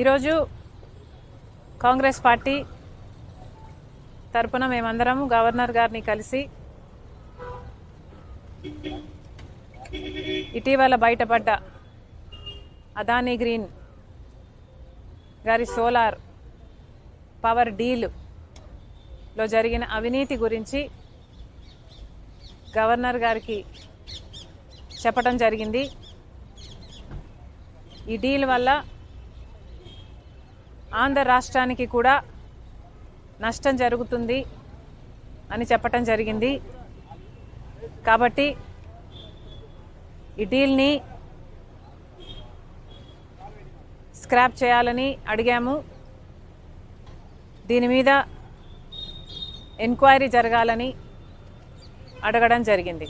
ఈరోజు కాంగ్రెస్ పార్టీ తరపున మేమందరం గవర్నర్ గారిని కలిసి ఇటీవల బయటపడ్డ అదానీ గ్రీన్ గారి సోలార్ పవర్ డీల్లో జరిగిన అవినీతి గురించి గవర్నర్ గారికి చెప్పడం జరిగింది. ఈ డీల్ వల్ల ఆంధ్ర రాష్ట్రానికి కూడా నష్టం జరుగుతుంది అని చెప్పటం జరిగింది. కాబట్టి ఈ డీల్ని స్క్రాప్ చేయాలని అడిగాము. దీని మీద ఎంక్వైరీ జరగాలని అడగడం జరిగింది.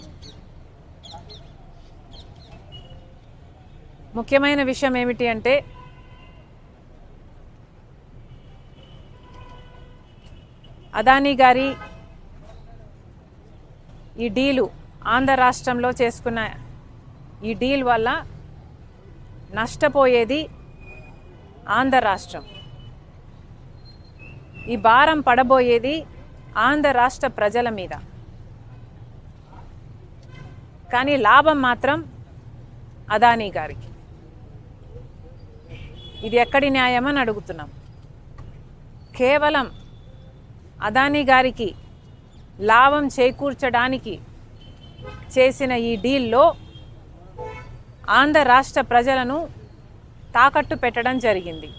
ముఖ్యమైన విషయం ఏమిటి అంటే అదానీ గారి ఈ డీలు ఆంధ్ర రాష్ట్రంలో చేసుకున్న ఈ డీల్ వల్ల నష్టపోయేది ఆంధ్ర రాష్ట్రం. ఈ భారం పడబోయేది ఆంధ్ర రాష్ట్ర ప్రజల మీద. కానీ లాభం మాత్రం అదానీ గారికి. ఇది ఎక్కడి న్యాయమని అడుగుతున్నాం. కేవలం అదానీ గారికి లాభం చేకూర్చడానికి చేసిన ఈ డీల్లో ఆంధ్ర రాష్ట్ర ప్రజలను తాకట్టు పెట్టడం జరిగింది.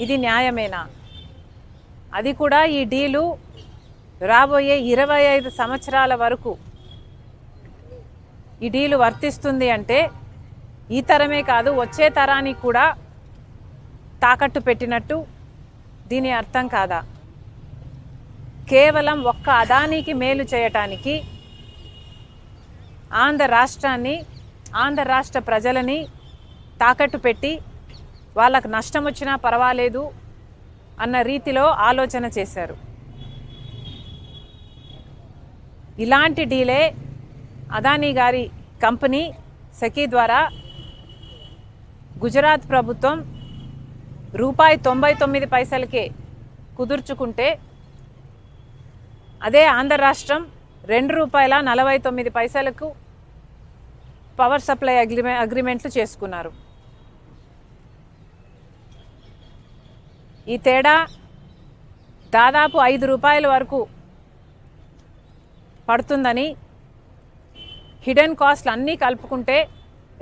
ఇది న్యాయమేనా? అది కూడా ఈ డీలు రాబోయే 25 సంవత్సరాల వరకు ఈ డీలు వర్తిస్తుంది అంటే ఈ తరమే కాదు వచ్చే తరానికి కూడా తాకట్టు పెట్టినట్టు దీని అర్థం కాదా? కేవలం ఒక్క అదానీకి మేలు చేయటానికి ఆంధ్ర రాష్ట్రాన్ని ఆంధ్ర రాష్ట్ర ప్రజలని తాకట్టు పెట్టి వాళ్ళకు నష్టం వచ్చినా పర్వాలేదు అన్న రీతిలో ఆలోచన చేశారు. ఇలాంటి డీలే అదానీ గారి కంపెనీ సెకీ ద్వారా గుజరాత్ ప్రభుత్వం ₹99 కుదుర్చుకుంటే అదే ఆంధ్ర రాష్ట్రం ₹2.49 పవర్ సప్లై అగ్రిమెంట్లు చేసుకున్నారు. ఈ తేడా దాదాపు ₹5 వరకు పడుతుందని, హిడెన్ కాస్ట్లు అన్నీ కలుపుకుంటే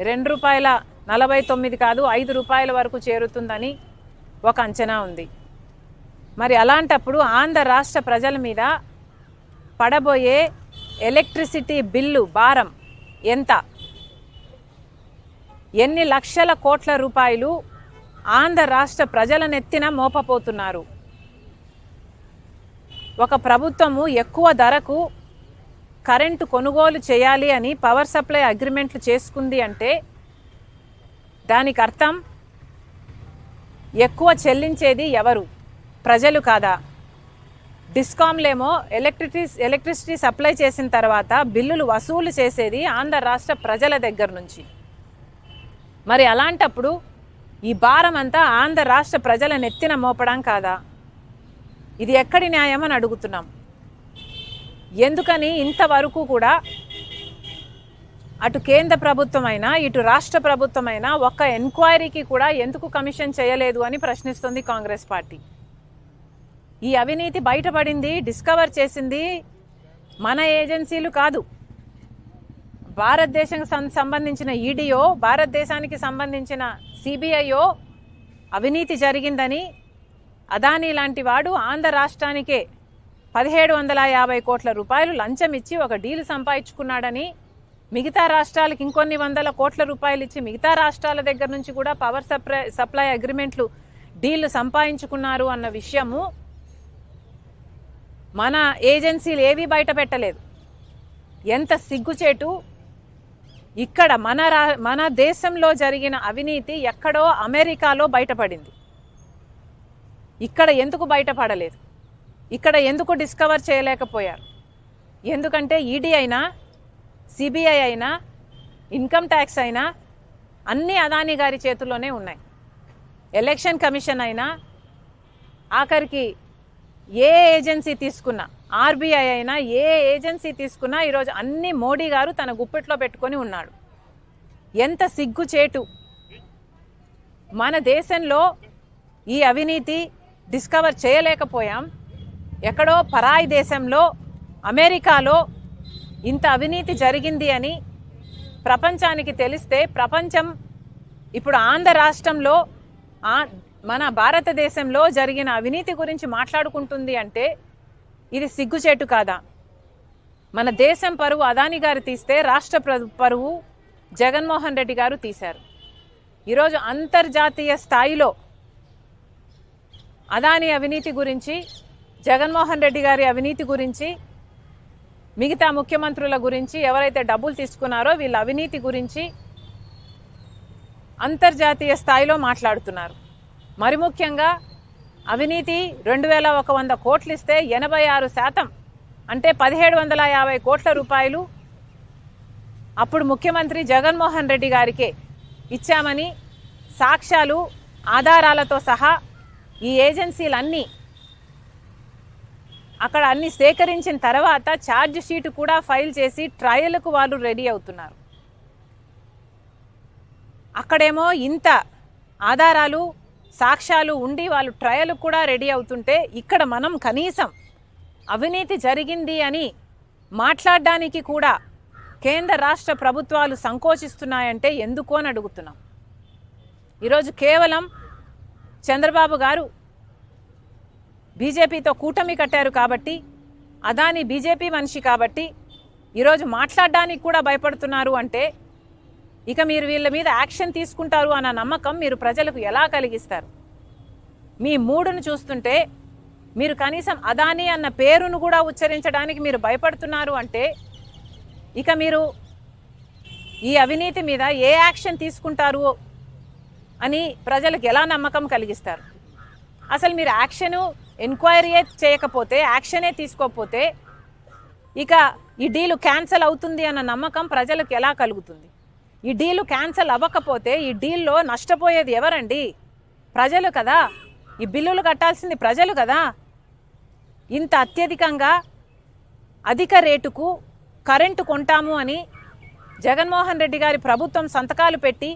₹2.49 కాదు ₹5 వరకు చేరుతుందని ఒక అంచనా ఉంది. మరి అలాంటప్పుడు ఆంధ్ర రాష్ట్ర ప్రజల మీద పడబోయే ఎలక్ట్రిసిటీ బిల్లు భారం ఎంత? ఎన్ని లక్షల కోట్ల రూపాయలు ఆంధ్ర రాష్ట్ర ప్రజల నెత్తిన మోపపోతున్నారు? ఒక ప్రభుత్వము ఎక్కువ ధరకు కరెంటు కొనుగోలు చేయాలి అని పవర్ సప్లై అగ్రిమెంట్లు చేసుకుంది అంటే దానికి అర్థం ఎక్కువ చెల్లించేది ఎవరు? ప్రజలు కాదా? డిస్కామ్లేమో ఎలక్ట్రిసిటీ సప్లై చేసిన తర్వాత బిల్లులు వసూలు చేసేది ఆంధ్ర రాష్ట్ర ప్రజల దగ్గర నుంచి. మరి అలాంటప్పుడు ఈ భారం అంతా ఆంధ్ర రాష్ట్ర ప్రజల నెత్తిన మోపడం కాదా? ఇది ఎక్కడి న్యాయం అని అడుగుతున్నాం. ఎందుకని ఇంతవరకు కూడా అటు కేంద్ర ప్రభుత్వమైనా ఇటు రాష్ట్ర ప్రభుత్వమైనా ఒక్క ఎంక్వైరీకి కూడా ఎందుకు కమిషన్ చేయలేదు అని ప్రశ్నిస్తుంది కాంగ్రెస్ పార్టీ. ఈ అవినీతి బయటపడింది, డిస్కవర్ చేసింది మన ఏజెన్సీలు కాదు. భారతదేశానికి సంబంధించిన ఈడీఓ, భారతదేశానికి సంబంధించిన సిబిఐఓ అవినీతి జరిగిందని అదానీ లాంటి వాడు ఆంధ్ర రాష్ట్రానికే ₹1750 కోట్ల లంచం ఇచ్చి ఒక డీల్ సంపాదించుకున్నాడని, మిగతా రాష్ట్రాలకు ఇంకొన్ని ₹100 కోట్ల ఇచ్చి మిగతా రాష్ట్రాల దగ్గర నుంచి కూడా పవర్ సప్లై అగ్రిమెంట్లు డీళ్లు సంపాదించుకున్నారు అన్న విషయము మన ఏజెన్సీలు ఏవీ బయట పెట్టలేదు. ఎంత సిగ్గుచేటు! ఇక్కడ మన దేశంలో జరిగిన అవినీతి ఎక్కడో అమెరికాలో బయటపడింది. ఇక్కడ ఎందుకు బయటపడలేదు? ఇక్కడ ఎందుకు డిస్కవర్ చేయలేకపోయారు? ఎందుకంటే ఈడీ అయినా, సిబిఐ అయినా, ఇన్కమ్ ట్యాక్స్ అయినా అన్నీ అదానీ గారి చేతుల్లోనే ఉన్నాయి. ఎలక్షన్ కమిషన్ అయినా, ఆఖరికి ఏ ఏజెన్సీ తీసుకున్నా, ఆర్బీఐ అయినా, ఏ ఏజెన్సీ తీసుకున్నా ఈరోజు అన్ని మోడీ గారు తన గుప్పెట్లో పెట్టుకొని ఉన్నాడు. ఎంత సిగ్గుచేటు! మన దేశంలో ఈ అవినీతి డిస్కవర్ చేయలేకపోయాం. ఎక్కడో పరాయి దేశంలో, అమెరికాలో ఇంత అవినీతి జరిగింది అని ప్రపంచానికి తెలిస్తే, ప్రపంచం ఇప్పుడు ఆంధ్ర రాష్ట్రంలో మన భారతదేశంలో జరిగిన అవినీతి గురించి మాట్లాడుకుంటుంది అంటే ఇది సిగ్గుచేటు కాదా? మన దేశం పరువు అదానీ గారు తీస్తే, రాష్ట్ర పరువు జగన్మోహన్ రెడ్డి గారు తీశారు. ఈరోజు అంతర్జాతీయ స్థాయిలో అదానీ అవినీతి గురించి, జగన్మోహన్ రెడ్డి గారి అవినీతి గురించి, మిగతా ముఖ్యమంత్రుల గురించి, ఎవరైతే డబ్బులు తీసుకున్నారో వీళ్ళ అవినీతి గురించి అంతర్జాతీయ స్థాయిలో మాట్లాడుతున్నారు. మరి ముఖ్యంగా అవినీతి 2100 కోట్లు ఇస్తే 86% అంటే 1750 కోట్ల రూపాయలు అప్పుడు ముఖ్యమంత్రి జగన్మోహన్ రెడ్డి గారికే ఇచ్చామని సాక్ష్యాలు, ఆధారాలతో సహా ఈ ఏజెన్సీలన్నీ అక్కడ అన్ని సేకరించిన తర్వాత ఛార్జ్ షీట్ కూడా ఫైల్ చేసి ట్రయల్కు వాళ్ళు రెడీ అవుతున్నారు. అక్కడేమో ఇంత ఆధారాలు, సాక్ష్యాలు ఉండి వాళ్ళు ట్రయల్ కూడా రెడీ అవుతుంటే, ఇక్కడ మనం కనీసం అవినీతి జరిగింది అని మాట్లాడడానికి కూడా కేంద్ర రాష్ట్ర ప్రభుత్వాలు సంకోచిస్తున్నాయంటే ఎందుకు అని అడుగుతున్నాం. ఈరోజు కేవలం చంద్రబాబు గారు బీజేపీతో కూటమి కట్టారు కాబట్టి, అదానీ బీజేపీ మనిషి కాబట్టి ఈరోజు మాట్లాడడానికి కూడా భయపడుతున్నారు అంటే ఇక మీరు వీళ్ళ మీద యాక్షన్ తీసుకుంటారు అన్న నమ్మకం మీరు ప్రజలకు ఎలా కలిగిస్తారు? మీ మూడును చూస్తుంటే మీరు కనీసం అదానీ అన్న పేరును కూడా ఉచ్చరించడానికి మీరు భయపడుతున్నారు అంటే ఇక మీరు ఈ అవినీతి మీద ఏ యాక్షన్ తీసుకుంటారు అని ప్రజలకు ఎలా నమ్మకం కలిగిస్తారు? అసలు మీరు యాక్షను, ఎంక్వైరీయే చేయకపోతే, యాక్షనే తీసుకోకపోతే ఇక ఈ డీలు క్యాన్సల్ అవుతుంది అన్న నమ్మకం ప్రజలకు ఎలా కలుగుతుంది? ఈ డీలు క్యాన్సల్ అవ్వకపోతే ఈ డీల్లో నష్టపోయేది ఎవరండి? ప్రజలు కదా. ఈ బిల్లులు కట్టాల్సింది ప్రజలు కదా. ఇంత అత్యధికంగా అధిక రేటుకు కరెంటు కొంటాము అని జగన్మోహన్ రెడ్డి గారి ప్రభుత్వం సంతకాలు పెట్టి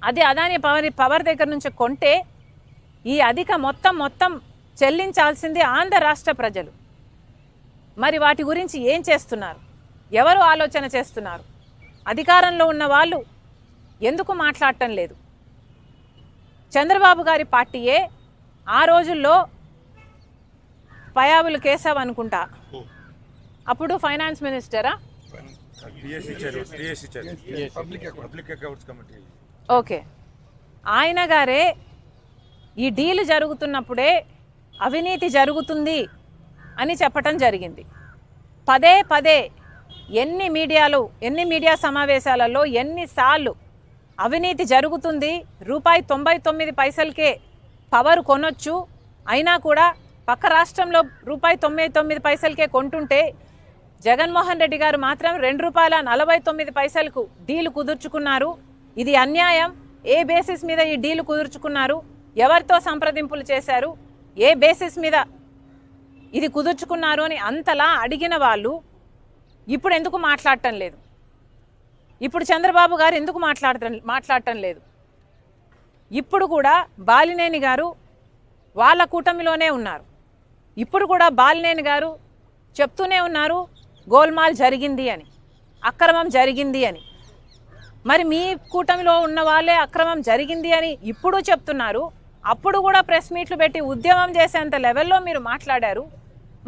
అది అదానీ పవర్ దగ్గర నుంచి కొంటే ఈ అధిక మొత్తం చెల్లించాల్సింది ఆంధ్ర రాష్ట్ర ప్రజలు. మరి వాటి గురించి ఏం చేస్తున్నారు? ఎవరు ఆలోచన చేస్తున్నారు? అధికారంలో ఉన్న వాళ్ళు ఎందుకు మాట్లాడటం లేదు? చంద్రబాబు గారి పార్టీయే ఆ రోజుల్లో పయావులు కేశవ్ అనుకుంటా, అప్పుడు ఫైనాన్స్ మినిస్టరా, ఓకే, ఆయన గారే ఈ డీల్ జరుగుతున్నప్పుడే అవినీతి జరుగుతుంది అని చెప్పటం జరిగింది. పదే ఎన్ని మీడియా సమావేశాలలో ఎన్నిసార్లు అవినీతి జరుగుతుంది, ₹99 పవర్ కొనొచ్చు, అయినా కూడా పక్క రాష్ట్రంలో ₹99 కొంటుంటే జగన్మోహన్ రెడ్డి గారు మాత్రం ₹2.49 డీలు కుదుర్చుకున్నారు. ఇది అన్యాయం. ఏ బేసిస్ మీద ఈ డీలు కుదుర్చుకున్నారు? ఎవరితో సంప్రదింపులు చేశారు? ఏ బేసిస్ మీద ఇది కుదుర్చుకున్నారు అని అంతలా అడిగిన వాళ్ళు ఇప్పుడు ఎందుకు మాట్లాడటం లేదు? ఇప్పుడు చంద్రబాబు గారు ఎందుకు మాట్లాడటం లేదు? ఇప్పుడు కూడా బాలినేని గారు వాళ్ళ కూటమిలోనే ఉన్నారు. ఇప్పుడు కూడా బాలినేని గారు చెప్తూనే ఉన్నారు గోల్మాల్ జరిగింది అని, అక్రమం జరిగింది అని. మరి మీ కూటమిలో ఉన్న వాళ్ళే అక్రమం జరిగింది అని ఇప్పుడు చెప్తున్నారు. అప్పుడు కూడా ప్రెస్ మీట్లు పెట్టి ఉద్యమం చేసేంత లెవెల్లో మీరు మాట్లాడారు.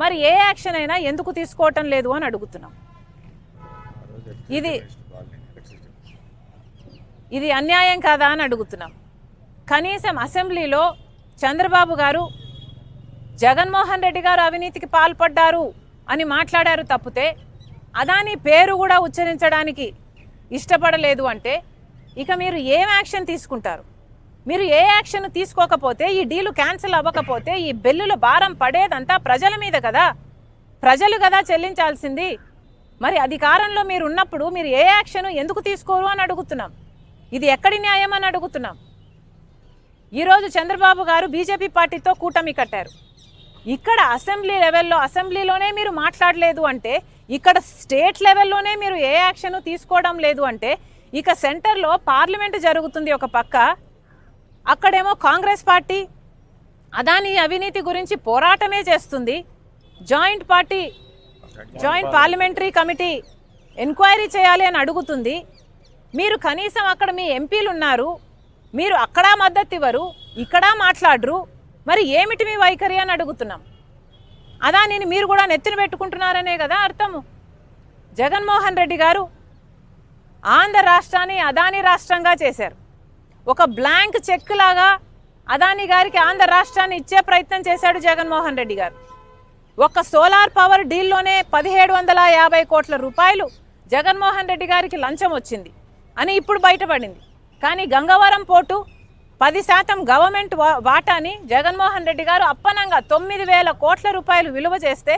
మరి ఏ యాక్షన్ అయినా ఎందుకు తీసుకోవటం లేదు అని అడుగుతున్నాం. ఇది అన్యాయం కాదా అని అడుగుతున్నాం. కనీసం అసెంబ్లీలో చంద్రబాబు గారు జగన్మోహన్ రెడ్డి గారు అవినీతికి పాల్పడ్డారు అని మాట్లాడారు తప్పితే అదానీ పేరు కూడా ఉచ్చరించడానికి ఇష్టపడలేదు అంటే ఇక మీరు ఏం యాక్షన్ తీసుకుంటారు? మీరు ఏ యాక్షన్ తీసుకోకపోతే, ఈ డీలు క్యాన్సిల్ అవ్వకపోతే ఈ బిల్లుల భారం పడేదంతా ప్రజల మీద కదా. ప్రజలు కదా చెల్లించాల్సింది. మరి అధికారంలో మీరు ఉన్నప్పుడు మీరు ఏ యాక్షన్ ఎందుకు తీసుకోరు అని అడుగుతున్నాం. ఇది ఎక్కడి న్యాయం అని అడుగుతున్నాం. ఈరోజు చంద్రబాబు గారు బీజేపీ పార్టీతో కూటమి కట్టారు. ఇక్కడ అసెంబ్లీ లెవెల్లో అసెంబ్లీలోనే మీరు మాట్లాడలేదు అంటే, ఇక్కడ స్టేట్ లెవెల్లోనే మీరు ఏ యాక్షన్ తీసుకోవడం లేదు అంటే, ఇక సెంటర్లో పార్లమెంటు జరుగుతుంది ఒక పక్క, అక్కడేమో కాంగ్రెస్ పార్టీ అదానీ అవినీతి గురించి పోరాటమే చేస్తుంది. జాయింట్ పార్లమెంటరీ కమిటీ ఎంక్వైరీ చేయాలి అని అడుగుతుంది. మీరు కనీసం అక్కడ మీ ఎంపీలు ఉన్నారు, మీరు అక్కడ మద్దతు ఇవ్వరు, ఇక్కడ మాట్లాడరు. మరి ఏమిటి మీ వైఖరి అని అడుగుతున్నాం. అదానిని మీరు కూడా నెత్తిన పెట్టుకుంటున్నారనే కదా అర్థము. జగన్మోహన్ రెడ్డి గారు ఆంధ్ర రాష్ట్రాన్ని అదానీ రాష్ట్రంగా చేశారు. ఒక బ్లాంక్ చెక్ లాగా అదానీ గారికి ఆంధ్ర రాష్ట్రాన్ని ఇచ్చే ప్రయత్నం చేశాడు జగన్మోహన్ రెడ్డి గారు. ఒక సోలార్ పవర్ డీల్లోనే 1750 కోట్ల రూపాయలు జగన్మోహన్ రెడ్డి గారికి లంచం వచ్చింది అని ఇప్పుడు బయటపడింది. కానీ గంగవరం పోర్టు 10% గవర్నమెంట్ వాటాని జగన్మోహన్ రెడ్డి గారు అప్పనంగా 9000 కోట్ల రూపాయలు విలువ చేస్తే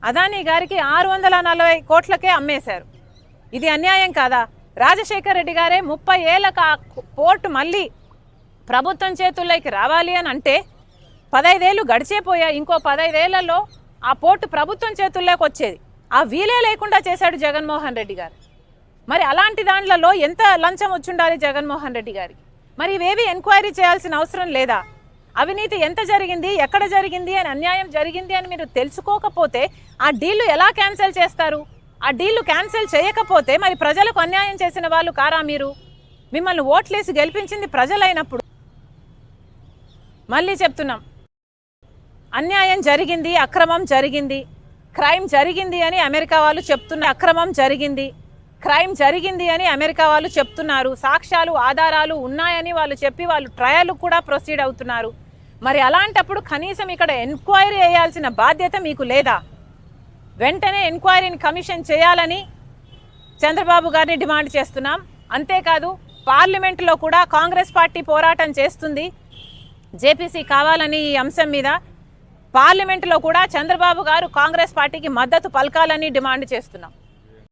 అదానీ గారికి 640 కోట్లకే అమ్మేశారు. ఇది అన్యాయం కాదా? రాజశేఖర్ రెడ్డి గారే 30 ఏళ్ళకు ఆ పోర్టు మళ్ళీ ప్రభుత్వం చేతుల్లోకి రావాలి అని అంటే 15 ఏళ్ళు గడిచేపోయా. ఇంకో 15 ఏళ్లలో ఆ పోర్టు ప్రభుత్వం చేతుల్లోకి వచ్చేది. ఆ వీలే లేకుండా చేశాడు జగన్మోహన్ రెడ్డి గారు. మరి అలాంటి దాంట్లో ఎంత లంచం వచ్చుండాలి జగన్మోహన్ రెడ్డి గారికి? మరి ఇవేవి ఎంక్వైరీ చేయాల్సిన అవసరం లేదా? అవినీతి ఎంత జరిగింది, ఎక్కడ జరిగింది అని, అన్యాయం జరిగింది అని మీరు తెలుసుకోకపోతే ఆ డీళ్లు ఎలా క్యాన్సిల్ చేస్తారు? ఆ డీళ్లు క్యాన్సిల్ చేయకపోతే మరి ప్రజలకు అన్యాయం చేసిన వాళ్ళు కారా మీరు? మిమ్మల్ని ఓట్లేసి గెలిపించింది ప్రజలైనప్పుడు. మళ్ళీ చెప్తున్నాం, అన్యాయం జరిగింది, అక్రమం జరిగింది, క్రైమ్ జరిగింది అని అమెరికా వాళ్ళు చెప్తున్నారు. అక్రమం జరిగింది, క్రైమ్ జరిగింది అని అమెరికా వాళ్ళు చెప్తున్నారు. సాక్ష్యాలు ఆధారాలు ఉన్నాయని వాళ్ళు చెప్పి వాళ్ళు ట్రయల్ కూడా ప్రొసీడ్ అవుతున్నారు. మరి అలాంటప్పుడు కనీసం ఇక్కడ ఎంక్వైరీ చేయాల్సిన బాధ్యత మీకు లేదా? వెంటనే ఎంక్వైరీని కమిషన్ చేయాలని చంద్రబాబు గారిని డిమాండ్ చేస్తున్నాం. అంతేకాదు పార్లమెంటులో కూడా కాంగ్రెస్ పార్టీ పోరాటం చేస్తుంది జేపీసీ కావాలని. ఈ అంశం మీద పార్లమెంటులో కూడా చంద్రబాబు గారు కాంగ్రెస్ పార్టీకి మద్దతు పలకాలని డిమాండ్ చేస్తున్నాం.